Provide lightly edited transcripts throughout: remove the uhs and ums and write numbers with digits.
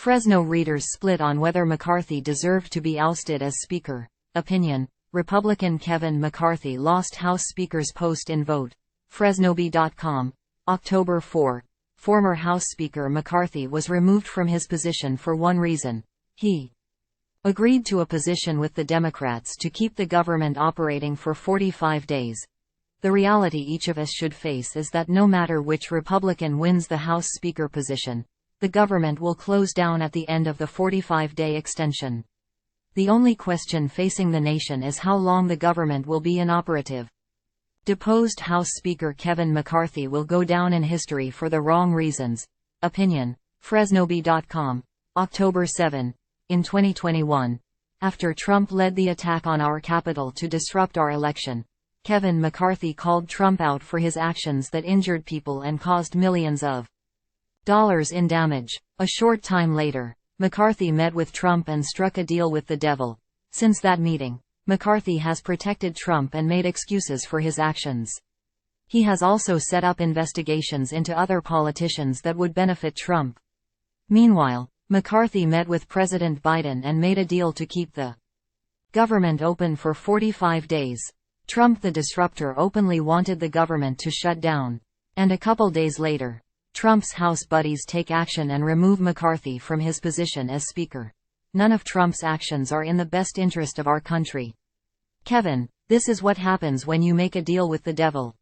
Fresno readers split on whether McCarthy deserved to be ousted as Speaker. Opinion: Republican Kevin McCarthy lost House Speaker's post in vote. FresnoBee.com. October 4. Former House Speaker McCarthy was removed from his position for one reason. He agreed to a position with the Democrats to keep the government operating for 45 days. The reality each of us should face is that no matter which Republican wins the House Speaker position, the government will close down at the end of the 45-day extension. The only question facing the nation is how long the government will be inoperative. Deposed House Speaker Kevin McCarthy will go down in history for the wrong reasons. Opinion: FresnoBee.com. October 7. In 2021, after Trump led the attack on our Capitol to disrupt our election, Kevin McCarthy called Trump out for his actions that injured people and caused millions of dollars in damage. A short time later, McCarthy met with Trump and struck a deal with the devil. Since that meeting, McCarthy has protected Trump and made excuses for his actions. He has also set up investigations into other politicians that would benefit Trump. Meanwhile, McCarthy met with President Biden and made a deal to keep the government open for 45 days. Trump the disruptor openly wanted the government to shut down. And a couple days later, Trump's House buddies take action and remove McCarthy from his position as Speaker. None of Trump's actions are in the best interest of our country. Kevin, this is what happens when you make a deal with the devil.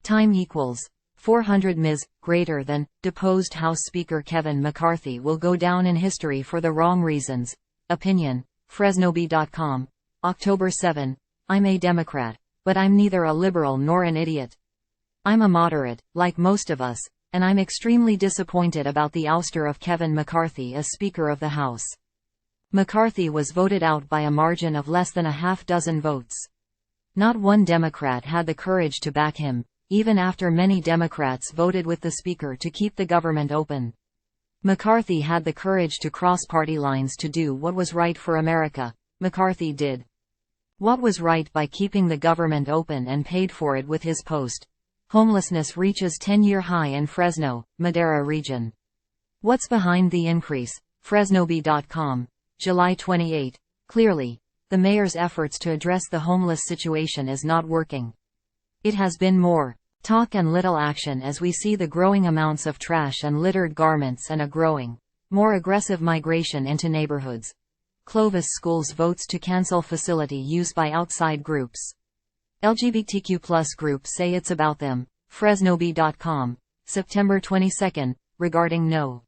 Time equals 400 ms. Greater than. Deposed House Speaker Kevin McCarthy will go down in history for the wrong reasons. Opinion: FresnoBee.com. October 7. I'm a Democrat, but I'm neither a liberal nor an idiot. I'm a moderate, like most of us, and I'm extremely disappointed about the ouster of Kevin McCarthy as Speaker of the House. McCarthy was voted out by a margin of less than a half-dozen votes. Not one Democrat had the courage to back him, even after many Democrats voted with the Speaker to keep the government open. McCarthy had the courage to cross party lines to do what was right for America. McCarthy did what was right by keeping the government open and paid for it with his post. Homelessness reaches 10-year high in Fresno, Madera region. What's behind the increase? FresnoBee.com. July 28. Clearly, the mayor's efforts to address the homeless situation is not working. It has been more talk and little action as we see the growing amounts of trash and littered garments and a growing, more aggressive migration into neighborhoods. Clovis Schools votes to cancel facility use by outside groups. LGBTQ+ groups say it's about them. FresnoBee.com. September 22. Regarding no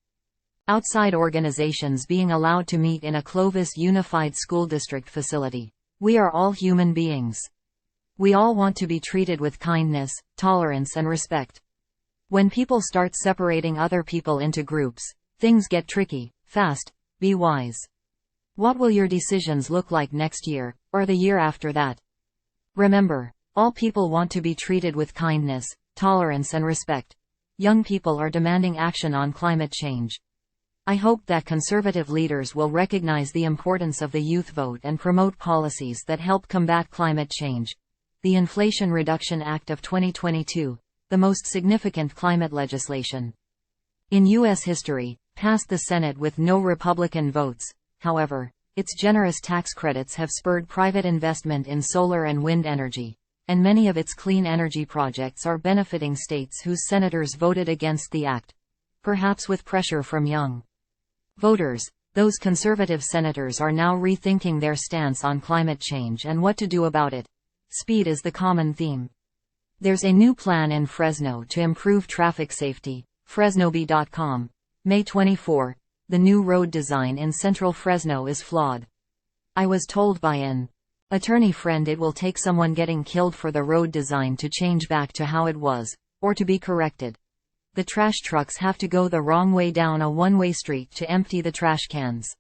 outside organizations being allowed to meet in a Clovis Unified School District facility. We are all human beings. We all want to be treated with kindness, tolerance and respect. When people start separating other people into groups, things get tricky, fast. Be wise. What will your decisions look like next year, or the year after that? Remember, all people want to be treated with kindness, tolerance and respect. Young people are demanding action on climate change. I hope that conservative leaders will recognize the importance of the youth vote and promote policies that help combat climate change. The Inflation Reduction Act of 2022, the most significant climate legislation in U.S. history, passed the Senate with no Republican votes. However, its generous tax credits have spurred private investment in solar and wind energy, and many of its clean energy projects are benefiting states whose senators voted against the act. Perhaps with pressure from young voters, those conservative senators are now rethinking their stance on climate change and what to do about it. Speed is the common theme. There's a new plan in Fresno to improve traffic safety. FresnoBee.com. May 24. The new road design in central Fresno is flawed. I was told by an attorney friend it will take someone getting killed for the road design to change back to how it was, or to be corrected. The trash trucks have to go the wrong way down a one-way street to empty the trash cans.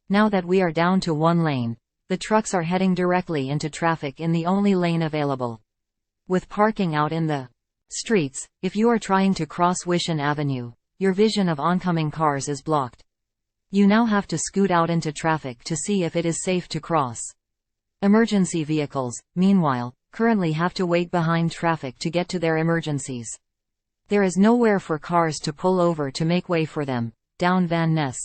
Now that we are down to one lane, the trucks are heading directly into traffic in the only lane available. With parking out in the streets, if you are trying to cross Wishan Avenue, your vision of oncoming cars is blocked. You now have to scoot out into traffic to see if it is safe to cross. Emergency vehicles, meanwhile, currently have to wait behind traffic to get to their emergencies. There is nowhere for cars to pull over to make way for them. Down Van Ness.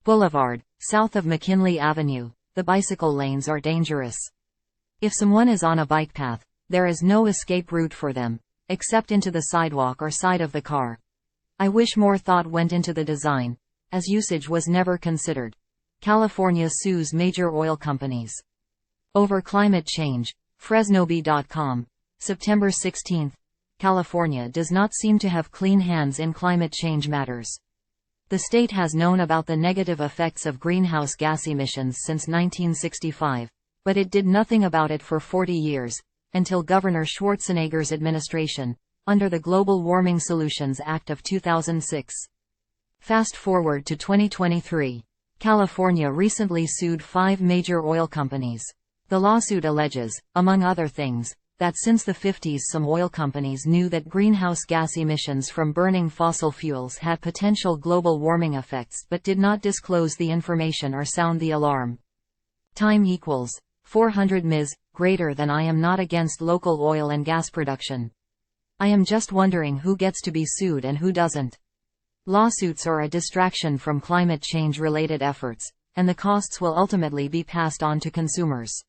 Boulevard, south of McKinley Avenue. The bicycle lanes are dangerous. If someone is on a bike path, there is no escape route for them, except into the sidewalk or side of the car. I wish more thought went into the design, as usage was never considered. California sues major oil companies over climate change. Fresno.com. September 16. California does not seem to have clean hands in climate change matters. The state has known about the negative effects of greenhouse gas emissions since 1965, but it did nothing about it for 40 years, until Governor Schwarzenegger's administration, under the Global Warming Solutions Act of 2006. Fast forward to 2023. California recently sued 5 major oil companies. The lawsuit alleges, among other things, that since the 50s some oil companies knew that greenhouse gas emissions from burning fossil fuels had potential global warming effects but did not disclose the information or sound the alarm. Time equals 400 ms. Greater than. I am not against local oil and gas production. I am just wondering who gets to be sued and who doesn't. Lawsuits are a distraction from climate change-related efforts, and the costs will ultimately be passed on to consumers.